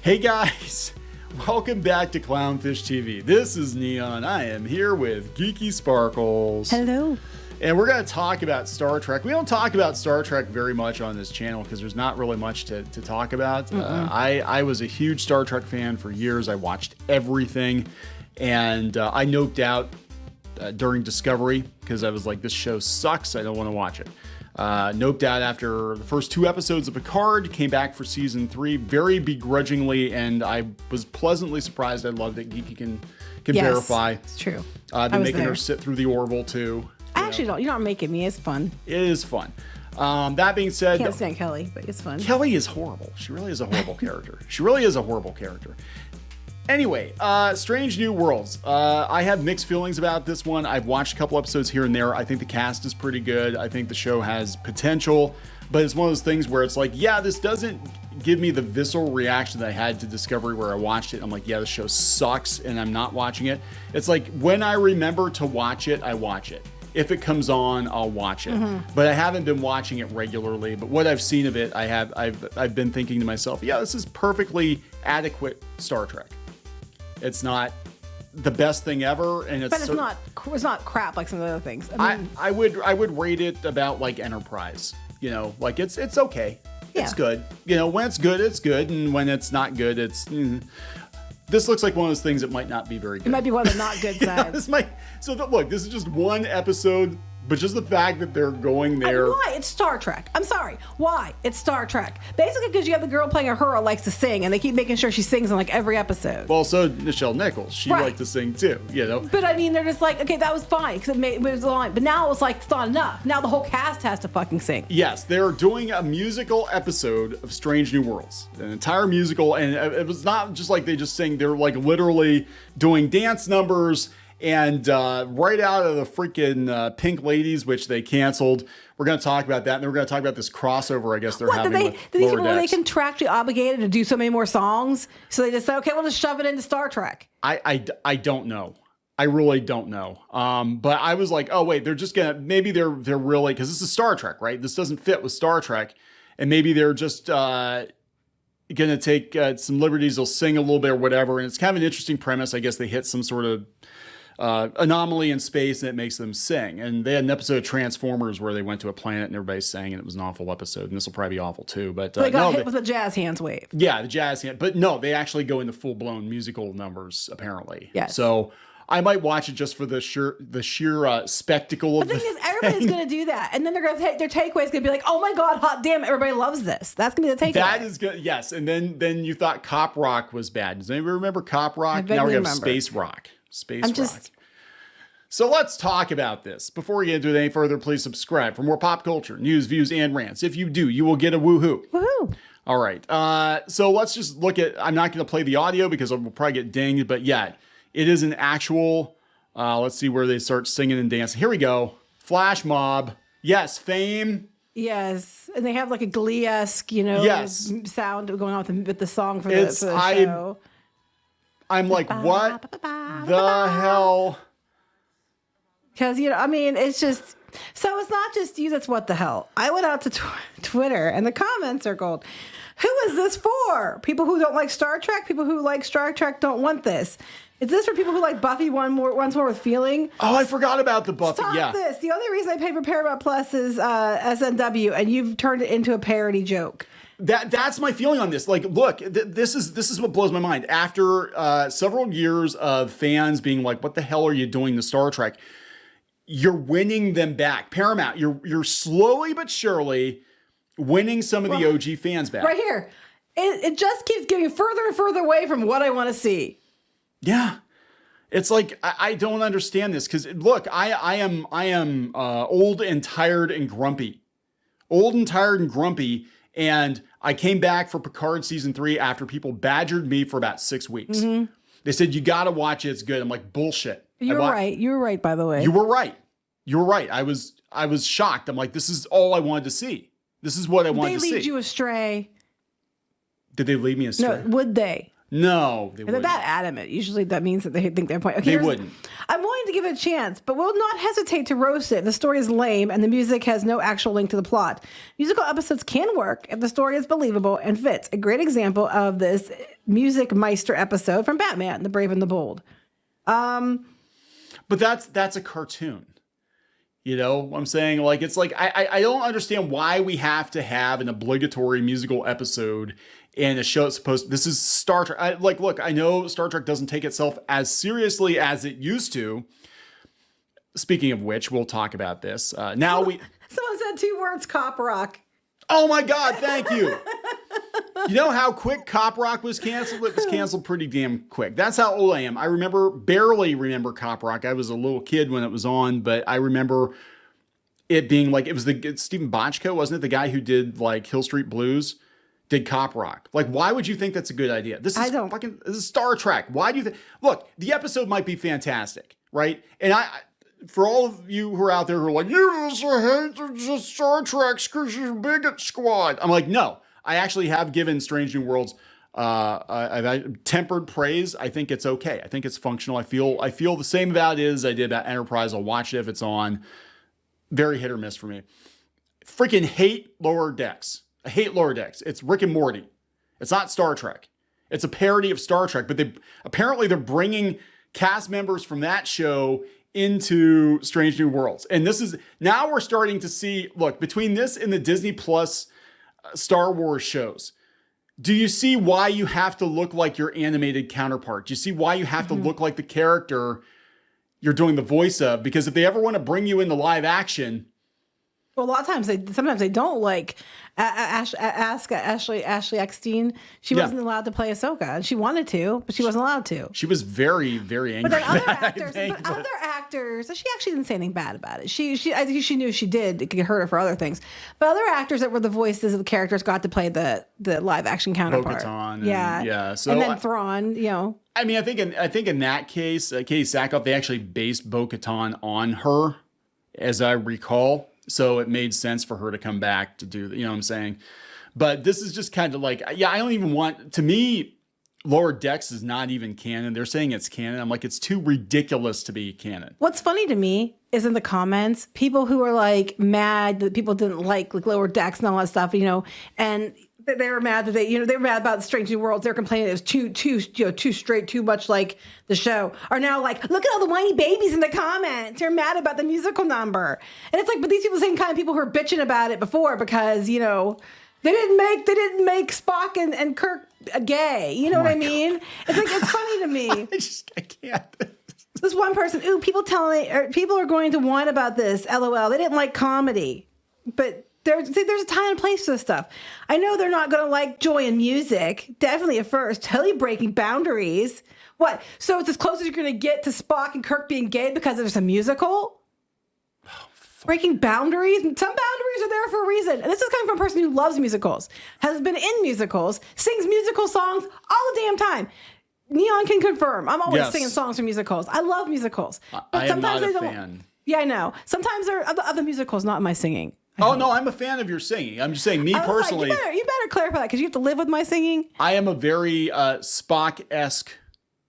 Hey guys, welcome back to Clownfish TV. This is Neon. I am here with Geeky Sparkles. Hello. And we're going to talk about Star Trek. We don't talk about Star Trek very much on this channel because there's not really much to talk about. I was a huge Star Trek fan for years. I watched everything. And I noped out during Discovery because I was like, this show sucks. I don't want to watch it. Noped out after the first 2 episodes of Picard, came back for season 3 very begrudgingly, and I was pleasantly surprised. I loved it. Geeky can verify. It's true. I've been making her sit through the Orville too. I actually don't. You're not making me. It's fun. It is fun. That being said, Can't stand Kelly, but it's fun. Kelly is horrible. She really is a horrible character. She really is a horrible character. Anyway, Strange New Worlds. I have mixed feelings about this one. I've watched a couple episodes here and there. I think the cast is pretty good. I think the show has potential, but it's one of those things where it's like, yeah, this doesn't give me the visceral reaction that I had to Discovery where I watched it. I'm like, yeah, the show sucks and I'm not watching it. It's like when I remember to watch it, I watch it. If it comes on, I'll watch it. But I haven't been watching it regularly. But what I've seen of it, I've been thinking to myself, yeah, this is perfectly adequate Star Trek. It's not the best thing ever, and But it's not crap like some of the other things. I would rate it about like Enterprise. You know, like it's okay. It's good. You know, when it's good, and when it's not good, it's. This looks like one of those things that might not be very good. It might be one of the not good sides. Look, this is just one episode, but just the fact that they're going there. And why? It's Star Trek. I'm sorry. Why? It's Star Trek. Basically because you have the girl playing Uhura likes to sing, and they keep making sure she sings in like every episode. Well, so Nichelle Nichols, she liked to sing too, you know. But I mean, they're just like, okay, that was fine because it was a line. But now it was like, it's not enough. Now the whole cast has to fucking sing. Yes, they're doing a musical episode of Strange New Worlds, an entire musical, and it was not just like they just sing. They're like literally doing dance numbers. And right out of the freaking Pink Ladies, which they canceled. We're going to talk about that. And then we're going to talk about this crossover, I guess they're having with these Lower people, Decks. they contractually obligated to do so many more songs? So they just say, okay, we'll just shove it into Star Trek. I don't know. I really don't know. But I was like, oh, wait, they're just going to, maybe they're really, because this is Star Trek, right? This doesn't fit with Star Trek. And maybe they're just going to take some liberties. They'll sing a little bit or whatever. And it's kind of an interesting premise. I guess they hit some sort of anomaly in space and it makes them sing. And they had an episode of Transformers where they went to a planet and everybody sang, and it was an awful episode. And this will probably be awful too. But they got hit with a jazz hands wave. Yeah, the jazz hand. But no, they actually go into full blown musical numbers apparently. Yes. So I might watch it just for the sheer spectacle of the thing. Is, everybody's going to do that, and then they're going to their takeaway is going to be like, "Oh my god, hot damn! Everybody loves this." That's going to be the takeaway. That is good. Yes, and then you thought Cop Rock was bad. Does anybody remember Cop Rock? Now we have Space Rock. Rock. So let's talk about this. Before we get into it any further, please subscribe for more pop culture, news, views, and rants. If you do, you will get a woohoo. Woohoo! All right. So let's just look at. I'm not going to play the audio because we'll probably get dinged. But yeah, it is an actual. Let's see where they start singing and dancing. Here we go. Flash mob. Yes. Fame. Yes, and they have like a Glee-esque, sound going on with the song for the show. I'm like, what the hell? Because, it's just, so it's not just you that's what the hell. I went out to Twitter and the comments are gold. Who is this for? People who don't like Star Trek? People who like Star Trek don't want this. Is this for people who like Buffy once more with feeling? Oh, I forgot about the Buffy. Stop this. The only reason I pay for Paramount Plus is SNW, and you've turned it into a parody joke. That's my feeling on this. Like, look, this is what blows my mind. After several years of fans being like, what the hell are you doing to Star Trek? You're winning them back. Paramount, you're slowly but surely winning some of the OG fans back. Right here. It just keeps getting further and further away from what I want to see. Yeah. It's like, I don't understand this. Because, look, I am old and tired and grumpy. Old and tired and grumpy. And I came back for Picard season 3 after people badgered me for about 6 weeks. Mm-hmm. They said, you got to watch it. It's good. I'm like, bullshit. You were right. You were right, by the way. You were right. You were right. I was shocked. I'm like, this is all I wanted to see. This is what I wanted to see. They lead you astray. Did they lead me astray? No, would they? No, they If they're wouldn't. that adamant, usually that means that they think they're point. Okay, They wouldn't. I'm willing to give it a chance, but will not hesitate to roast it if the story is lame and the music has no actual link to the plot. Musical episodes can work if the story is believable and fits. A great example of this Music Meister episode from Batman, The Brave and the Bold. But that's a cartoon. You know what I'm saying? Like, it's like, I don't understand why we have to have an obligatory musical episode in a show that's supposed, this is Star Trek. Look, I know Star Trek doesn't take itself as seriously as it used to. Speaking of which, we'll talk about this. Someone said 2 words, cop rock. Oh my God, thank you. You know how quick Cop Rock was canceled? It was canceled pretty damn quick. That's how old I am. I barely remember Cop Rock. I was a little kid when it was on, but I remember it being like, it was Stephen Bochco, wasn't it? The guy who did like Hill Street Blues did Cop Rock. Like, why would you think that's a good idea? This is Star Trek. Why do you think? Look, the episode might be fantastic, right? And for all of you who are out there who are like, you just hate Star Trek because you're bigot squad. I'm like, no. I actually have given Strange New Worlds tempered praise. I think it's okay. I think it's functional. I feel the same about it as I did about Enterprise. I'll watch it if it's on. Very hit or miss for me. Freaking hate Lower Decks. I hate Lower Decks. It's Rick and Morty. It's not Star Trek. It's a parody of Star Trek, but they're bringing cast members from that show into Strange New Worlds. And now we're starting to see, look, between this and the Disney Plus Star Wars shows, do you see why you have to look like your animated counterpart? Do you see why you have to look like the character you're doing the voice of? Because if they ever want to bring you into live action, well, a lot of times sometimes they don't like Ashley Eckstein. She wasn't allowed to play Ahsoka, and she wanted to, but she wasn't allowed to. She was very, very angry. But then other actors, she actually didn't say anything bad about it. I think she knew she did. It could hurt her for other things. But other actors that were the voices of the characters got to play the live action counterpart. Bo-Katan, So, and then Thrawn, you know. I mean, I think in that case, Katie Sackhoff, they actually based Bo-Katan on her, as I recall. So it made sense for her to come back to do, you know what I'm saying? But this is just kind of like, I don't even want, to me, Lower Decks is not even canon. They're saying it's canon. I'm like, it's too ridiculous to be canon. What's funny to me is in the comments, people who are like mad that people didn't like Lower Decks and all that stuff, you know, and they were mad that they were mad about Strange New Worlds. They're complaining it was too straight, too much like the show. Are now like, look at all the whiny babies in the comments. They're mad about the musical number, and it's like, but these people, same kind of people who were bitching about it before because you know they didn't make Spock and Kirk gay. You know what I mean? It's like, it's funny to me. I can't. This one person, people are going to whine about this. LOL. They didn't like comedy, but. There's a time and place for this stuff. I know they're not going to like joy in music. Definitely at first. Totally breaking boundaries. What? So it's as close as you're going to get to Spock and Kirk being gay because there's a musical? Breaking boundaries? Some boundaries are there for a reason. And this is coming from a person who loves musicals, has been in musicals, sings musical songs all the damn time. Neon can confirm. I'm always singing songs from musicals. I love musicals. But I am not a fan. Yeah, I know. Sometimes there are other musicals, not my singing. Oh, no, I'm a fan of your singing. I'm just saying, me personally. Like, you better clarify that because you have to live with my singing. I am a very Spock-esque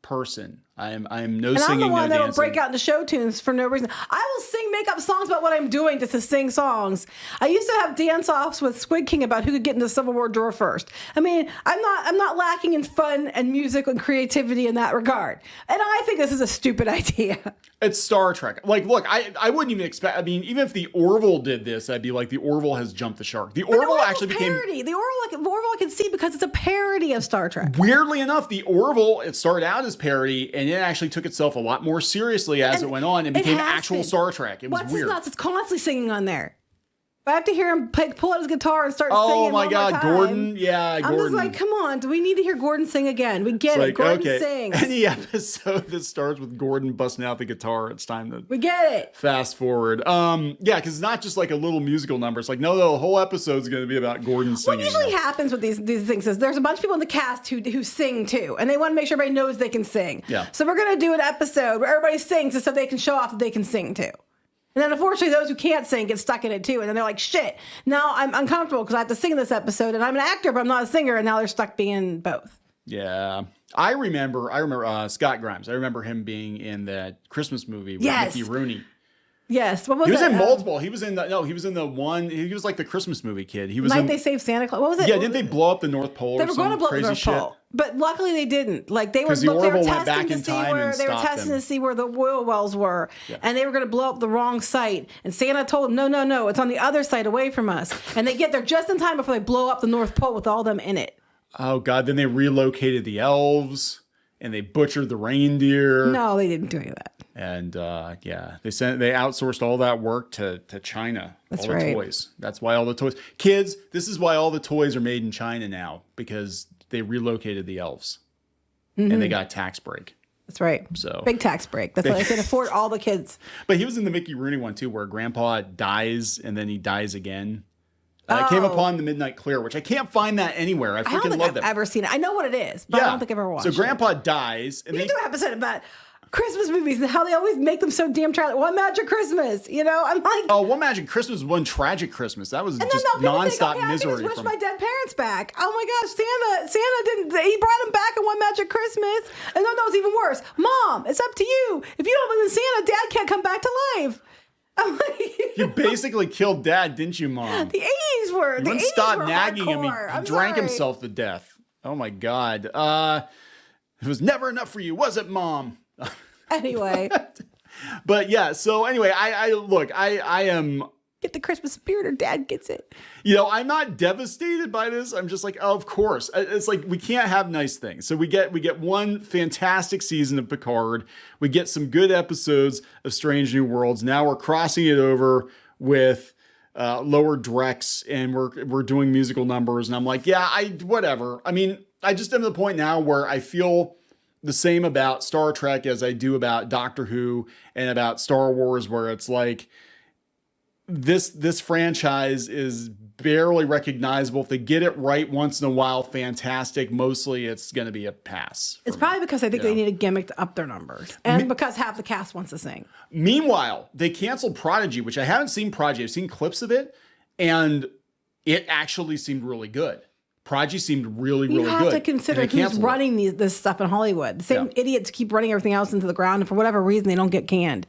person. I am no singing, no dancing. And I'm the one that'll break out into show tunes for no reason. I will make up songs about what I'm doing just to sing songs. I used to have dance-offs with Squid King about who could get in the Civil War drawer first. I mean, I'm not lacking in fun and music and creativity in that regard. And I think this is a stupid idea. It's Star Trek. Like, look, I wouldn't even expect, I mean, even if the Orville did this, I'd be like, the Orville has jumped the shark. The Orville actually became... parody. The Orville I can see because it's a parody of Star Trek. Weirdly enough, the Orville, it started out as parody, and it actually took itself a lot more seriously as it went on and became actual Star Trek. It was weird. Nuts? It's constantly singing on there. But I have to hear him pull out his guitar and start singing. Oh my God, Gordon! Yeah, Gordon. I'm just like, come on, do we need to hear Gordon sing again? We get it. Gordon sings. Any episode that starts with Gordon busting out the guitar, it's time to. We get it. Fast forward. Yeah, because it's not just like a little musical number. It's like no, the whole episode's going to be about Gordon singing. What usually happens with these things is there's a bunch of people in the cast who sing too, and they want to make sure everybody knows they can sing. Yeah. So we're going to do an episode where everybody sings just so they can show off that they can sing too. And then unfortunately, those who can't sing get stuck in it too. And then they're like, shit, now I'm uncomfortable because I have to sing in this episode and I'm an actor, but I'm not a singer. And now they're stuck being both. Yeah. I remember Scott Grimes. I remember him being in that Christmas movie with Yes. Mickey Rooney. Yes. What was He was that? in multiple. He was in the one. He was like the Christmas movie kid. He was Night in. They Saved Santa Claus. What was it? Yeah, didn't they blow up the North Pole? They or were going to some blow up the crazy North shit? Pole, but luckily they didn't. Like they were 'Cause the they were Orville went testing back to in see time where and they were stopped testing them. to see where the oil wells were, Yeah. and they were going to blow up the wrong site. And Santa told them, no, it's on the other side away from us. And they get there just in time before they blow up the North Pole with all them in it. Oh God! Then they relocated the elves and they butchered the reindeer. No, they didn't do any of that. And yeah, they outsourced all that work to China. That's all the right. toys. That's why all the toys. Kids, this is why all the toys are made in China now, because they relocated the elves and they got a tax break. That's right. So big tax break. That's why they can afford all the kids. But he was in the Mickey Rooney one too, where Grandpa dies and then he dies again. I came upon the Midnight Clear, which I can't find that anywhere. I I don't freaking think love I've that. ever seen it. I know what it is, but I don't think I've ever watched it. So Grandpa dies, and We then can do an episode about Christmas movies and how they always make them so damn tragic. One Magic Christmas, you know? I'm like, oh, One Magic Christmas, One Tragic Christmas. That was and then just people nonstop think, okay, misery. I can just wish my dead parents back. Oh my gosh, Santa didn't. He brought him back in One Magic Christmas, and no, it's even worse. Mom, it's up to you. If you don't believe in Santa, Dad can't come back to life. I'm like, You basically killed Dad, didn't you, Mom? the 80s were. You The wouldn't 80s stop were nagging him. He hardcore. drank sorry. himself to death. Oh my God. It was never enough for you, was it, Mom? Anyway, But yeah, so anyway, I am, get the Christmas spirit, or Dad gets it. I'm not devastated by this. I'm just like, oh, of course. It's like we can't have nice things. So we get one fantastic season of Picard. We get some good episodes of Strange New Worlds. Now we're crossing it over with Lower Decks, and we're doing musical numbers. And I'm like, yeah, whatever. I mean, I just am at the point now where I feel the same about Star Trek as I do about Doctor Who and about Star Wars, where it's like this franchise is barely recognizable. If they get it right once in a while, fantastic. Mostly it's going to be a pass. It's probably because I think they need a gimmick to up their numbers, and because half the cast wants to sing. Meanwhile, they canceled Prodigy, which I haven't seen Prodigy. I've seen clips of it, and it actually seemed really good. Prodigy seemed really, really good. You have to consider And they who's canceled it. running this stuff in Hollywood. The same idiots keep running everything else into the ground, and for whatever reason, they don't get canned.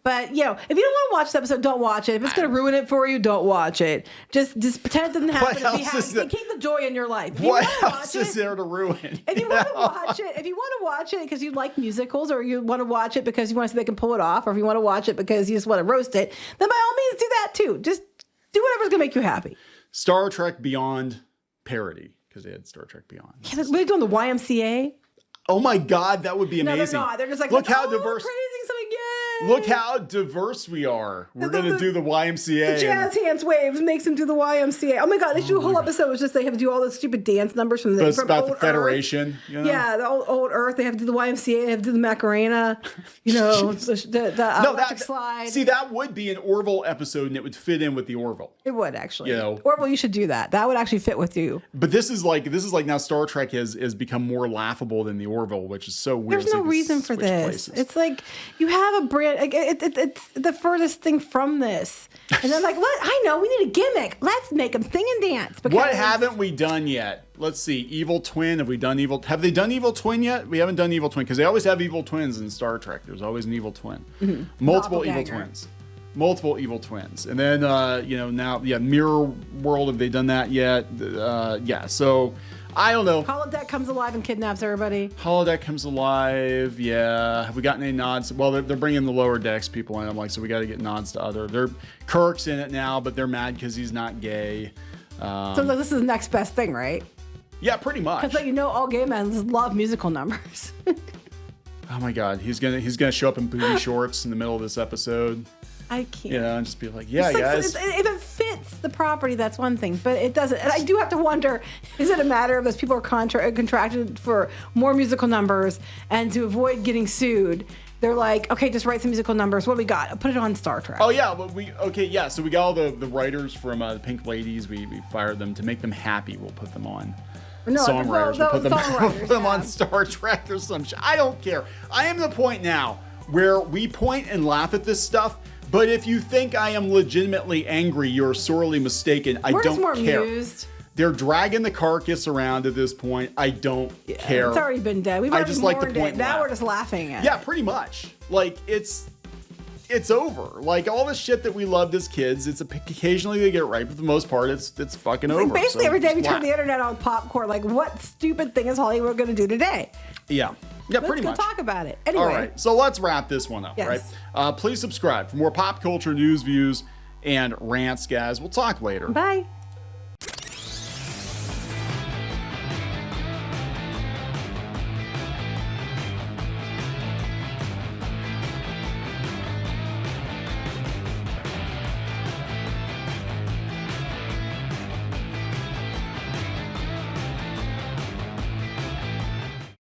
But, if you don't want to watch the episode, don't watch it. If it's going to ruin it for you, don't watch it. Just pretend it doesn't happen. What And be else is happy. there? Keep the joy in your life. If you What wanna watch else is there to ruin? If you want to watch it because you like musicals, or you want to watch it because you want to see if they can pull it off, or if you want to watch it because you just want to roast it, then by all means do that too. Just do whatever's going to make you happy. Star Trek Beyond parody, because they had Star Trek Beyond. Yeah, we're doing the YMCA. Oh my God, that would be No, amazing. they're not. They're just like, look how oh, diverse. praising something, yay. Look how diverse we are. We're going to do the YMCA. The jazz hands waves makes them do the YMCA. Oh my God, they should do a whole episode. It's just they have to do all those stupid dance numbers from But it's from about old the Federation. Earth. You know? Yeah, the old Earth. They have to do the YMCA. They have to do the Macarena. The electric slide. See, that would be an Orville episode, and it would fit in with the Orville. It would actually. You know. Orville, you should do that. That would actually fit with you. But this is like now Star Trek has become more laughable than the Orville, which is so weird. There's no reason for this. Places. It's like you have a brand. Like, it's the furthest thing from this. And they're like, "What? I know. We need a gimmick. Let's make them sing and dance." Because What haven't we done yet? Let's see. Evil Twin. Have we done Evil? Have they done Evil Twin yet? We haven't done Evil Twin because they always have evil twins in Star Trek. There's always an evil twin. Multiple evil Doppelganger. twins. Multiple evil twins. And then now Mirror World. Have they done that yet? Yeah. So I don't know. Holodeck comes alive and kidnaps everybody. Holodeck comes alive. Yeah. Have we gotten any nods? Well, they're bringing the Lower Decks people in. I'm like, so we got to get nods to other. Kirk's in it now, but they're mad because he's not gay. So this is the next best thing, right? Yeah, pretty much. Because all gay men love musical numbers. Oh my God, he's gonna show up in booty shorts in the middle of this episode. I can't. And just be like, yeah, It's like, guys. if it fits the property, that's one thing, but it doesn't. And I do have to wonder: is it a matter of those people are contracted for more musical numbers, and to avoid getting sued, they're like, okay, just write some musical numbers. What do we got? Put it on Star Trek. Oh yeah, but so we got all the writers from the Pink Ladies. We fired them to make them happy. We'll put them on. No, Songwriters. We'll put them, songwriters, put them on yeah. Star Trek or some shit. I don't care. I am the point now where we point and laugh at this stuff. But if you think I am legitimately angry, you're sorely mistaken. I We're don't just more care. amused. They're dragging the carcass around at this point. I don't care. It's already been dead. We've I already just like to mourned point it. Now laugh. we're just laughing at Yeah, it. pretty much. Like, it's over. Like, all the shit that we loved as kids, occasionally they get right, but for the most part, it's fucking over. Like basically, So every day we just turn the laugh. internet on popcorn. Like, what stupid thing is Hollywood going to do today? Yeah, Let's pretty go much. talk about it. Anyway. All right, so let's wrap this one up, Yes. right? Please subscribe for more pop culture news, views, and rants, guys. We'll talk later. Bye.